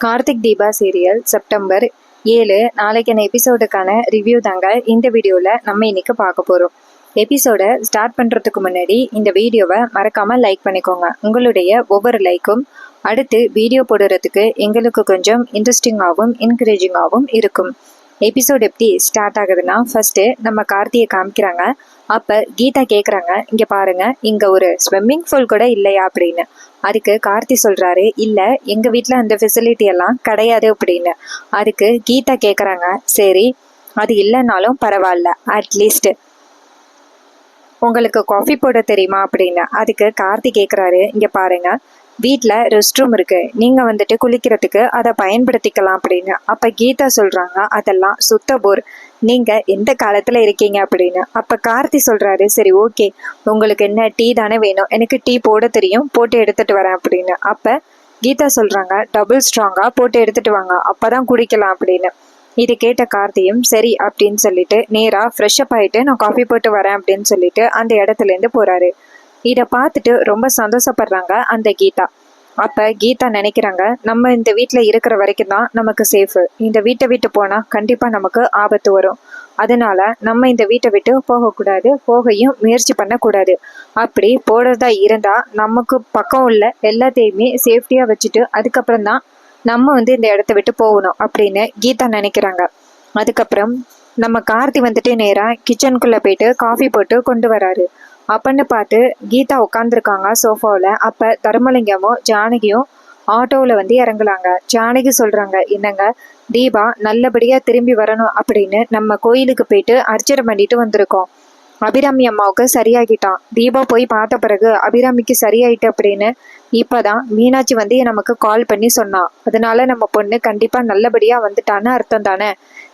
Karthik Deepa serial September 7 நாளைக்கான எபிசோடுக்கான review தாங்க இந்த வீடியோவில் நம்ம இன்னைக்கு பார்க்க போகிறோம். எபிசோடை ஸ்டார்ட் பண்ணுறதுக்கு முன்னாடி இந்த வீடியோவை மறக்காமல் லைக் பண்ணிக்கோங்க. உங்களுடைய ஒவ்வொரு லைக்கும் அடுத்து வீடியோ போடுறதுக்கு எங்களுக்கு கொஞ்சம் இன்ட்ரெஸ்டிங்காகவும் என்கரேஜிங்காகவும் இருக்கும். எபிசோட் எப்படி ஸ்டார்ட் ஆகுதுன்னா, ஃபர்ஸ்ட் நம்ம கார்த்தியை காமிக்கிறாங்க. அப்போ கீதா கேட்குறாங்க, இங்கே பாருங்க, இங்கே ஒரு ஸ்விம்மிங் பூல் கூட இல்லையா அப்படின்னு. அதுக்கு கார்த்தி சொல்கிறாரு, இல்லை எங்கள் வீட்டில் அந்த ஃபெசிலிட்டி எல்லாம் கிடையாது அப்படின்னு. அதுக்கு கீதா கேட்குறாங்க, சரி அது இல்லைன்னாலும் பரவாயில்ல, அட்லீஸ்ட் உங்களுக்கு காஃபி போட தெரியுமா அப்படின்னு. அதுக்கு கார்த்தி கேட்குறாரு, இங்கே பாருங்க, வீட்டில் ரெஸ்ட் ரூம் இருக்கு, நீங்கள் வந்துட்டு குளிக்கிறதுக்கு அதை பயன்படுத்திக்கலாம் அப்படின்னு. அப்போ கீதா சொல்கிறாங்க, அதெல்லாம் சுத்த போர், நீங்கள் எந்த காலத்தில் இருக்கீங்க அப்படின்னு. அப்போ கார்த்தி சொல்கிறாரு, சரி ஓகே, உங்களுக்கு என்ன டீ தானே வேணும், எனக்கு டீ போட தெரியும், போட்டு எடுத்துகிட்டு வரேன் அப்படின்னு. அப்போ கீதா சொல்கிறாங்க, டபுள் ஸ்ட்ராங்காக போட்டு எடுத்துகிட்டு வாங்க, அப்போ தான் குடிக்கலாம் அப்படின்னு. இது கேட்ட கார்த்தியும் சரி அப்படின்னு சொல்லிட்டு நேராக ஃப்ரெஷ்அப் ஆகிட்டு நான் காஃபி போட்டு வரேன் அப்படின்னு சொல்லிட்டு அந்த இடத்துலேருந்து போகிறாரு. இதை பார்த்துட்டு ரொம்ப சந்தோஷப்படுறாங்க அந்த கீதா. அப்போ கீதா நினைக்கிறாங்க, நம்ம இந்த வீட்டில் இருக்கிற வரைக்கும் தான் நமக்கு சேஃபு, இந்த வீட்டை விட்டு போனால் கண்டிப்பாக நமக்கு ஆபத்து வரும், அதனால நம்ம இந்த வீட்டை விட்டு போகக்கூடாது, போகையும் முயற்சி பண்ணக்கூடாது. அப்படி போடுறதா இருந்தால் நமக்கு பக்கம் உள்ள எல்லாத்தையுமே சேஃப்டியாக வச்சுட்டு அதுக்கப்புறம் தான் நம்ம இந்த இடத்த விட்டு போகணும் அப்படின்னு கீதா நினைக்கிறாங்க. அதுக்கப்புறம் நம்ம கார்த்தி வந்துட்டு நேராக கிச்சனுக்குள்ளே போயிட்டு காஃபி போட்டு கொண்டு வராரு. அப்பன்னு பார்த்து கீதா உட்காந்துருக்காங்க சோஃபாவில். அப்போ தர்மலிங்கமும் ஜானகியும் ஆட்டோவில் இறங்குலாங்க. ஜானகி சொல்கிறாங்க, என்னங்க தீபா நல்லபடியாக திரும்பி வரணும் அப்படின்னு நம்ம கோயிலுக்கு போயிட்டு அர்ச்சனை பண்ணிட்டு வந்திருக்கோம். அபிராமி அம்மாவுக்கு சரியாகிட்டான், தீபா போய் பார்த்த பிறகு அபிராமிக்கு சரியாயிட்டு அப்படின்னு இப்போதான் மீனாட்சி நமக்கு கால் பண்ணி சொன்னான். அதனால நம்ம பொண்ணு கண்டிப்பாக நல்லபடியாக வந்துட்டான்னு அர்த்தம் தானே,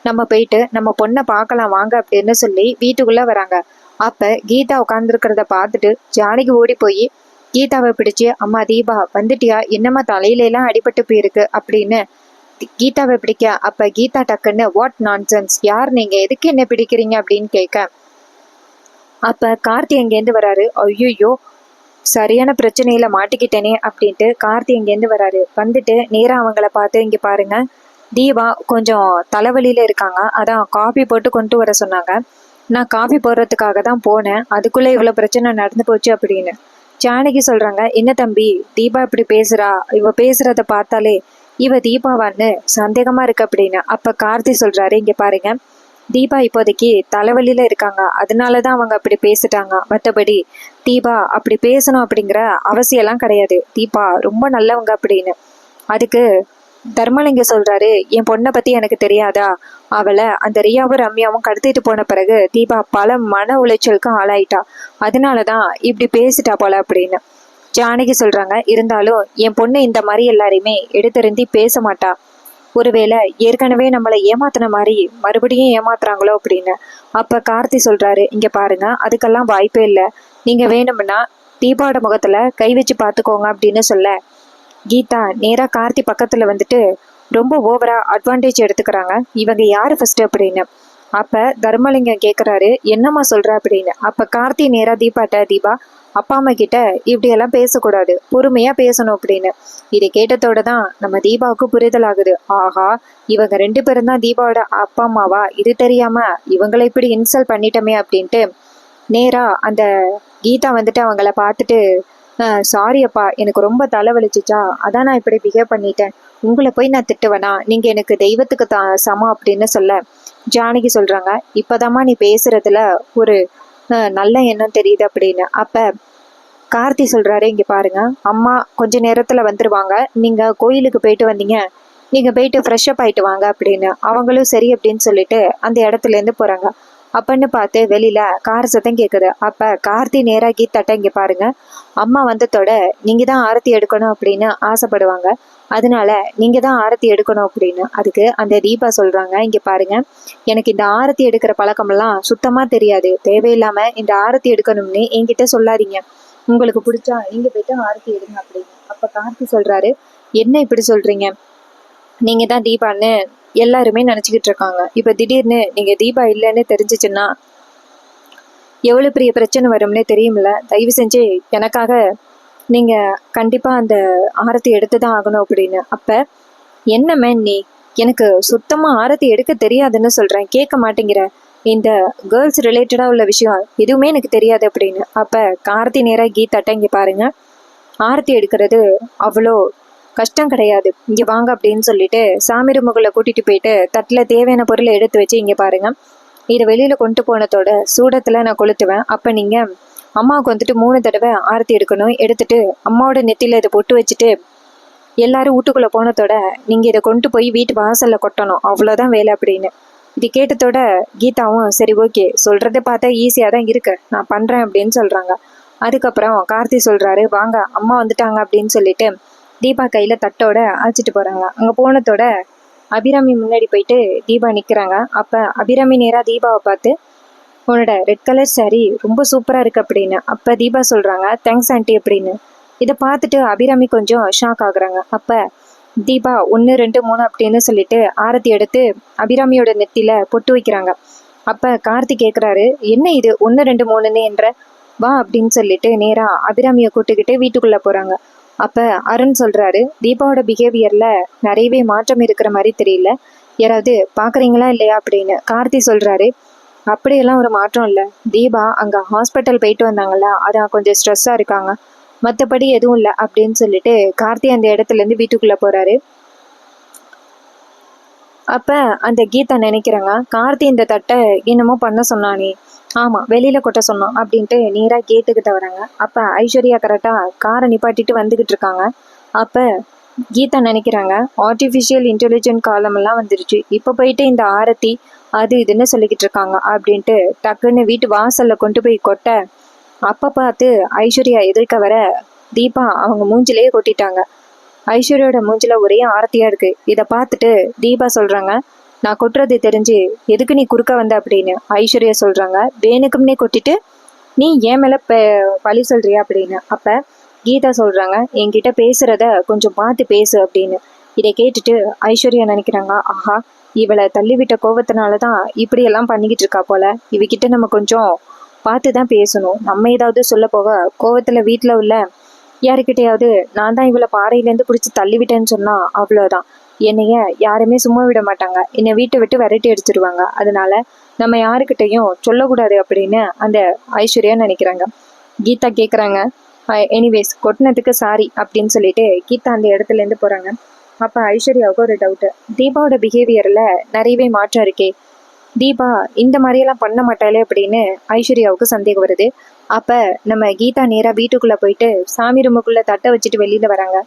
நம்ம போயிட்டு நம்ம பொண்ணை பார்க்கலாம் வாங்க அப்படின்னு சொல்லி வீட்டுக்குள்ளே வராங்க. அப்போ கீதா உட்காந்துருக்கிறத பார்த்துட்டு ஜானகி ஓடி போய் கீதாவை பிடிச்சி, அம்மா தீபா வந்துட்டியா, என்னம்மா தலையிலெல்லாம் அடிபட்டு போயிருக்கு அப்படின்னு கீதாவை பிடிக்க. அப்போ கீதா டக்குன்னு, வாட் நான்சென்ஸ், யார் நீங்கள், எதுக்கு என்ன பிடிக்கிறீங்க அப்படின்னு கேட்க. அப்போ கார்த்தி எங்கேருந்து வராரு, ஐயோ சரியான பிரச்சனையில மாட்டிக்கிட்டேனே அப்படின்ட்டு கார்த்தி எங்கேருந்து வராரு. வந்துட்டு நேராக அவங்கள பார்த்து, இங்கே பாருங்க தீபா கொஞ்சம் தலைவலியில இருக்காங்க, அதான் காஃபி போட்டு கொண்டு வர சொன்னாங்க, நான் காஃபி போடுறதுக்காக தான் போனேன், அதுக்குள்ளே இவ்வளோ பிரச்சனை நடந்து போச்சு அப்படின்னு. ஜானகி சொல்கிறாங்க, என்ன தம்பி தீபா இப்படி பேசுகிறா, இவ பேசுகிறத பார்த்தாலே இவ தீபாவான்னு சந்தேகமாக இருக்கு அப்படின்னு. அப்போ கார்த்தி சொல்கிறாரு, இங்கே பாருங்க, தீபா இப்போதைக்கு தலைவலியில் இருக்காங்க, அதனால தான் அவங்க அப்படி பேசிட்டாங்க, மற்றபடி தீபா அப்படி பேசணும் அப்படிங்கிற அவசியம்லாம் கிடையாது, தீபா ரொம்ப நல்லவங்க அப்படின்னு. அதுக்கு தர்மலிங்க சொல்றாரு, என் பொண்ணை பத்தி எனக்கு தெரியாதா, அவளை அந்த ரியாவும் ரம்யாவும் கடத்திட்டு போன பிறகு தீபா பல மன உளைச்சலுக்கு ஆளாயிட்டா, அதனாலதான் இப்படி பேசிட்டா போல அப்படின்னு. ஜானகி சொல்றாங்க, இருந்தாலும் என் பொண்ணு இந்த மாதிரி எல்லாரையுமே எடுத்தறிந்தி பேச மாட்டா, ஒருவேளை ஏற்கனவே நம்மளை ஏமாத்தின மாதிரி மறுபடியும் ஏமாத்துறாங்களோ அப்படின்னு. அப்ப கார்த்தி சொல்றாரு, இங்க பாருங்க, அதுக்கெல்லாம் வாய்ப்பே இல்லை, நீங்க வேணும்னா தீபாவோட முகத்துல கை வச்சு பார்த்துக்கோங்க அப்படின்னு சொல்ல, கீதா நேராக கார்த்தி பக்கத்தில் ரொம்ப ஓவரா அட்வான்டேஜ் எடுத்துக்கிறாங்க, இவங்க யாரு ஃபர்ஸ்ட் அப்படின்னு. அப்போ தர்மலிங்கம் கேட்குறாரு, என்னம்மா சொல்கிற அப்படின்னு. அப்போ கார்த்தி நேராக தீபாட்ட, தீபா அப்பா அம்மா கிட்ட இப்படியெல்லாம் பேசக்கூடாது, பொறுமையாக பேசணும் அப்படின்னு. இதை கேட்டதோட தான் நம்ம தீபாவுக்கு புரிதல் ஆகுது, ஆஹா இவங்க 2 பேரும் தான் தீபாவோட அப்பா அம்மாவா, இது தெரியாமல் இவங்களை இப்படி இன்சல்ட் பண்ணிட்டோமே அப்படின்ட்டு நேராக அந்த கீதா அவங்கள பார்த்துட்டு, சாரி அப்பா, எனக்கு ரொம்ப தலைவலிச்சிச்சா, அதான் நான் இப்படி பிஹேவ் பண்ணிட்டேன், உங்களை போய் நான் திட்டுவேனா, நீங்கள் எனக்கு தெய்வத்துக்கு சமம் அப்படின்னு சொல்ல, ஜானகி சொல்கிறாங்க, இப்போதாம்மா நீ பேசுகிறதுல ஒரு நல்ல எண்ணம் தெரியுது அப்படின்னு. அப்போ கார்த்தி சொல்கிறாரு, இங்கே பாருங்க, அம்மா கொஞ்ச நேரத்தில் வந்துடுவாங்க, நீங்கள் கோயிலுக்கு போயிட்டு வந்தீங்க, நீங்கள் போயிட்டு ஃப்ரெஷ்அப் ஆகிட்டு வாங்க அப்படின்னு. அவங்களும் சரி அப்படின்னு சொல்லிட்டு அந்த இடத்துலேருந்து போகிறாங்க. அப்பன்னு பார்த்து வெளியில கார் சத்தம் கேட்குது. அப்ப கார்த்தி நேராக கீதாட்ட, இங்கே பாருங்க, அம்மா வந்ததோட நீங்க தான் ஆரத்தி எடுக்கணும் அப்படின்னு ஆசைப்படுவாங்க, அதனால நீங்க தான் ஆரத்தி எடுக்கணும் அப்படின்னு. அதுக்கு அந்த தீபா சொல்றாங்க, இங்க பாருங்க, எனக்கு இந்த ஆரத்தி எடுக்கிற பழக்கமெல்லாம் சுத்தமா தெரியாது, தேவையில்லாம இந்த ஆரத்தி எடுக்கணும்னு என்கிட்ட சொல்லாதீங்க, உங்களுக்கு பிடிச்சா நீங்க போயிட்டு ஆரத்தி எடுங்க அப்படின்னு. அப்ப கார்த்தி சொல்றாரு, என்ன இப்படி சொல்றீங்க, நீங்க தான் தீபான்னு எல்லாருமே நினச்சிக்கிட்டு இருக்காங்க, இப்போ திடீர்னு நீங்கள் தீபா இல்லைன்னு தெரிஞ்சிச்சுன்னா எவ்வளோ பெரிய பிரச்சனை வரும்னே தெரியுமில்ல, தயவு செஞ்சு எனக்காக நீங்கள் கண்டிப்பாக அந்த ஆரத்தி எடுத்து தான் ஆகணும் அப்படின்னு. அப்போ என்ன மேன் நீ? எனக்கு சுத்தமா ஆரத்தி எடுக்க தெரியாதுன்னு சொல்றேன், கேட்க மாட்டேங்கிற. இந்த கேர்ள்ஸ் ரிலேட்டடா உள்ள விஷயம் எதுவுமே எனக்கு தெரியாது அப்படின்னு. அப்ப கார்த்தி நேரா கீதாட்ட, இங்க பாருங்க, ஆரத்தி எடுக்கிறது அவ்வளோ கஷ்டம் கிடையாது, இங்க வாங்க அப்படின்னு சொல்லிட்டு சாமி ரூமுக்குள்ள கூட்டிட்டு போயிட்டு தட்டுல தேவையான பொருளை எடுத்து வச்சு, இங்க பாருங்க, இதை வெளியில கொண்டு போனதோட சூடத்துல நான் கொளுத்துவேன். அப்ப நீங்க அம்மாவுக்கு வந்துட்டு 3 தடவை ஆரத்தி எடுக்கணும். எடுத்துட்டு அம்மாவோட நெத்தியில இதை பொட்டு வச்சுட்டு எல்லாரும் வீட்டுக்குள்ள போனதோட நீங்க இதை கொண்டு போய் வீட்டு வாசல்ல கொட்டணும், அவ்வளோதான் வேலை அப்படின்னு. இது கேட்டதோட கீதாவும் சரி ஓகே, சொல்றதை பார்த்தா ஈஸியா தான் இருக்கு, நான் பண்றேன் அப்படின்னு சொல்றாங்க. அதுக்கப்புறம் கார்த்தி சொல்றாரு, வாங்க அம்மா வந்துட்டாங்க அப்படின்னு சொல்லிட்டு தீபா கையில தட்டோட அழைச்சிட்டு போறாங்க. அங்க போனதோட அபிராமி முன்னாடி போயிட்டு தீபா நிக்கிறாங்க. அப்ப அபிராமி நேரா தீபாவை பார்த்து, உன்னோட ரெட் கலர் சாரி ரொம்ப சூப்பரா இருக்கு அப்படின்னு. அப்ப தீபா சொல்றாங்க, தேங்க்ஸ் ஆண்டி அப்படின்னு. இதை பார்த்துட்டு அபிராமி கொஞ்சம் ஷாக் ஆகுறாங்க. அப்ப தீபா 1 2 3 அப்படின்னு சொல்லிட்டு ஆரத்தி எடுத்து அபிராமியோட நெத்தியில பொட்டு வைக்கிறாங்க. அப்ப கார்த்தி கேக்குறாரு, என்ன இது 1 2 3ன்னு என்ற, வா அப்படின்னு சொல்லிட்டு நேரா அபிராமியை கூட்டுக்கிட்டு வீட்டுக்குள்ள போறாங்க. அப்ப அருண் சொல்றாரு, தீபாவோட பிஹேவியர்ல நிறையவே மாற்றம் இருக்கிற மாதிரி தெரியல, யாராவது பாக்குறீங்களா இல்லையா அப்படின்னு. கார்த்தி சொல்றாரு, அப்படியெல்லாம் ஒரு மாற்றம் இல்லை, தீபா அங்க ஹாஸ்பிட்டல் போயிட்டு வந்தாங்கல்ல, அதான் கொஞ்சம் ஸ்ட்ரெஸ்ஸா இருக்காங்க, மற்றபடி எதுவும் இல்லை அப்படின்னு சொல்லிட்டு கார்த்தி அந்த இடத்துல இருந்து வீட்டுக்குள்ள போறாரு. அப்ப அந்த கீதா நினைக்கிறாங்க, கார்த்தி இந்த தட்டை என்னமோ பண்ண சொன்னானே, ஆமா வெளியில கொட்ட சொன்னான் அப்படின்ட்டு நேரா கேட்டுக்கிட்ட வராங்க. அப்ப ஐஸ்வர்யா கரெக்டா காரை நிப்பாட்டிட்டு வந்துகிட்டு இருக்காங்க. அப்ப கீதா நினைக்கிறாங்க, ஆர்டிஃபிஷியல் இன்டெலிஜென்ட் காலம் எல்லாம் வந்துருச்சு, இப்ப போயிட்டு இந்த ஆரத்தி அது இதுன்னு சொல்லிக்கிட்டு இருக்காங்க அப்படின்ட்டு டக்குன்னு வீட்டு வாசல்ல கொண்டு போய் கொட்ட, அப்ப பார்த்து ஐஸ்வர்யா எதிர்க்க வர தீபா அவங்க மூஞ்சிலேயே கொட்டிட்டாங்க. ஐஸ்வர்யோட மூஞ்சில ஒரே ஆரத்தியா இருக்கு. இதை பார்த்துட்டு தீபா சொல்றாங்க, நான் கொட்டுறது தெரிஞ்சு எதுக்கு நீ குறுக்க வந்த அப்படின்னு. ஐஸ்வர்யா சொல்றாங்க, வேணுக்கும்னே கொட்டிட்டு நீ ஏன் மேல பழி சொல்றியா அப்படின்னு. அப்ப கீதா சொல்றாங்க, என்கிட்ட பேசுறத கொஞ்சம் பார்த்து பேசு அப்படின்னு. இதை கேட்டுட்டு ஐஸ்வர்யா நினைக்கிறாங்க, ஆஹா இவளை தள்ளிவிட்ட கோவத்தினாலதான் இப்படி எல்லாம் பண்ணிக்கிட்டு இருக்கா போல, இவகிட்ட நம்ம கொஞ்சம் பார்த்து தான் பேசணும், நம்ம ஏதாவது சொல்ல போக கோவத்துல வீட்டுல உள்ள யாருக்கிட்டையாவது நான் தான் இவளை பாறையிலேருந்து பிடிச்சி தள்ளி விட்டேன்னு சொன்னா அவ்வளோதான், என்னைய யாருமே சும்மா விட மாட்டாங்க, என்னை வீட்டை விட்டு விரட்டி அடிச்சிருவாங்க, அதனால நம்ம யாருக்கிட்டையும் சொல்லக்கூடாது அப்படின்னு அந்த ஐஸ்வர்யா நினைக்கிறாங்க. கீதா கேட்குறாங்க, எனிவேஸ் கொட்டினதுக்கு சாரி அப்படின்னு சொல்லிட்டு கீதா அந்த இடத்துல இருந்து போறாங்க. அப்ப ஐஸ்வர்யாவுக்கு ஒரு டவுட்டு, தீபாவோட பிஹேவியர்ல நிறையவே மாற்றம் இருக்கே, தீபா இந்த மாதிரியெல்லாம் பண்ண மாட்டாளே அப்படின்னு ஐஸ்வர்யாவுக்கு சந்தேகம் வருது. அப்ப நம்ம கீதா நேரா வீட்டுக்குள்ள போயிட்டு சாமி ரூமுக்குள்ள தட்டை வச்சுட்டு வெளியில வராங்க.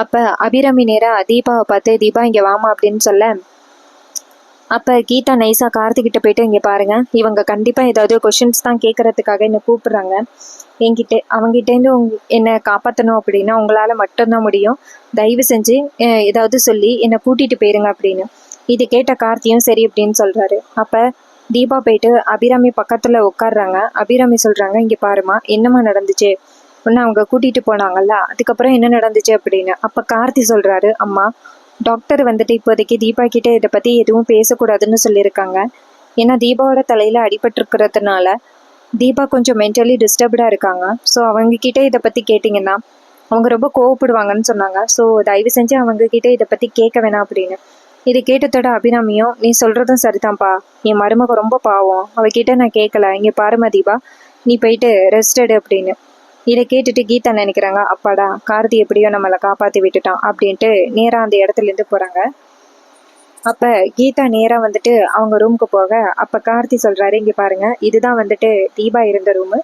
அப்ப அபிராமி நேரா தீபாவை பார்த்து, தீபா இங்க வாமா அப்படின்னு சொல்ல, அப்ப கீதா நைஸா கார்த்திகிட்ட போயிட்டு, இங்க பாருங்க, இவங்க கண்டிப்பா ஏதாவது கொஸ்டின்ஸ் தான் கேட்கறதுக்காக என்ன கூப்பிடுறாங்க, என்கிட்ட அவங்ககிட்டேருந்து என்னை காப்பாற்றணும் அப்படின்னா உங்களால மட்டும்தான் முடியும், தயவு செஞ்சு ஏதாவது சொல்லி என்னை கூட்டிட்டு போயிருங்க அப்படின்னு. இது கேட்ட கார்த்தியும் சரி அப்படின்னு சொல்றாரு. அப்ப தீபா போயிட்டு அபிராமி பக்கத்துல உட்காடுறாங்க. அபிராமி சொல்றாங்க, இங்க பாருமா என்னம்மா நடந்துச்சு, ஒன்னு அவங்க கூட்டிட்டு போனாங்கல்ல, அதுக்கப்புறம் என்ன நடந்துச்சு அப்படின்னு. அப்ப கார்த்தி சொல்றாரு, அம்மா டாக்டர் வந்துட்டு இப்போதைக்கு தீபா கிட்ட இதை பத்தி எதுவும் பேசக்கூடாதுன்னு சொல்லியிருக்காங்க, ஏன்னா தீபாவோட தலையில அடிபட்டிருக்கிறதுனால தீபா கொஞ்சம் மென்டலி டிஸ்டர்ப்டா இருக்காங்க, ஸோ அவங்க கிட்ட இதை பத்தி கேட்டிங்கன்னா அவங்க ரொம்ப கோவப்படுவாங்கன்னு சொன்னாங்க, ஸோ தயவு செஞ்சு அவங்க கிட்ட இதை பத்தி கேட்க வேணாம் அப்படின்னு. இது கேட்டதோட அபிராமியும், நீ சொல்றதும் சரிதான்ப்பா, என் மருமக ரொம்ப பாவம், அவகிட்ட நான் கேட்கல, இங்க பாருமா தீபா நீ போயிட்டு ரெஸ்ட் எடு அப்படின்னு. இதை கேட்டுட்டு கீதா நினைக்கிறாங்க, அப்பாடா கார்த்தி எப்படியோ நம்மளை காப்பாத்தி விட்டுட்டான் அப்படின்ட்டு நேரா அந்த இடத்துல இருந்து போறாங்க. அப்ப கீதா நேரா வந்துட்டு அவங்க ரூமுக்கு போக, அப்ப கார்த்தி சொல்றாரு, இங்க பாருங்க, இதுதான் வந்துட்டு தீபா இருந்த ரூமு,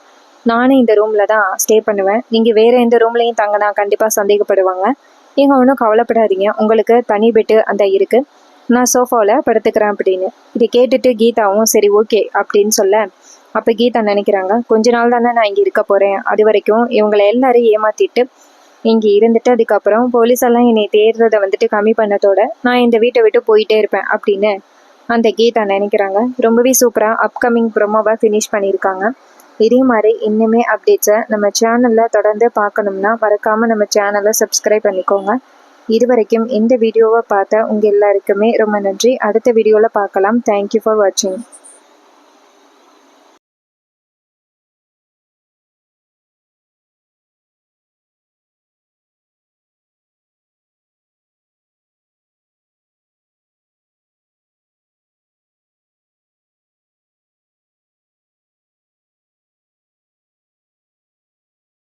நானும் இந்த ரூம்ல தான் ஸ்டே பண்ணுவேன், நீங்க வேற எந்த ரூம்லயும் தங்கினா கண்டிப்பா சந்தேகப்படுவாங்க, நீங்க ஒன்றும் கவலைப்படாதீங்க, உங்களுக்கு தனி பெட்டு அந்த இருக்கு, நான் சோஃபாவில் படுத்துக்கிறேன் அப்படின்னு. இதை கேட்டுட்டு கீதாவும் சரி ஓகே அப்படின்னு சொல்ல, அப்போ கீதா நினைக்கிறாங்க, கொஞ்ச நாள் தானே நான் இங்கே இருக்க போகிறேன், அது வரைக்கும் இவங்களை எல்லாரையும் ஏமாற்றிட்டு இங்கே இருந்துட்டு அதுக்கப்புறம் போலீஸெல்லாம் என்னை தேடுறதை வந்துட்டு கம்மி பண்ணதோட நான் இந்த வீட்டை விட்டு போயிட்டே இருப்பேன் அப்படின்னு அந்த கீதா நினைக்கிறாங்க. ரொம்பவே சூப்பராக அப்கமிங் ப்ரோமோவை ஃபினிஷ் பண்ணியிருக்காங்க. இதே மாதிரி இன்னுமே அப்டேட்ஸை நம்ம சேனலில் தொடர்ந்து பார்க்கணும்னா மறக்காமல் நம்ம சேனலை சப்ஸ்கிரைப் பண்ணிக்கோங்க. இது வரைக்கும் இந்த வீடியோவை பார்த்த உங்கள் எல்லாருக்குமே ரொம்ப நன்றி. அடுத்த வீடியோவில் பார்க்கலாம். தேங்க்யூ ஃபார் வாட்சிங்.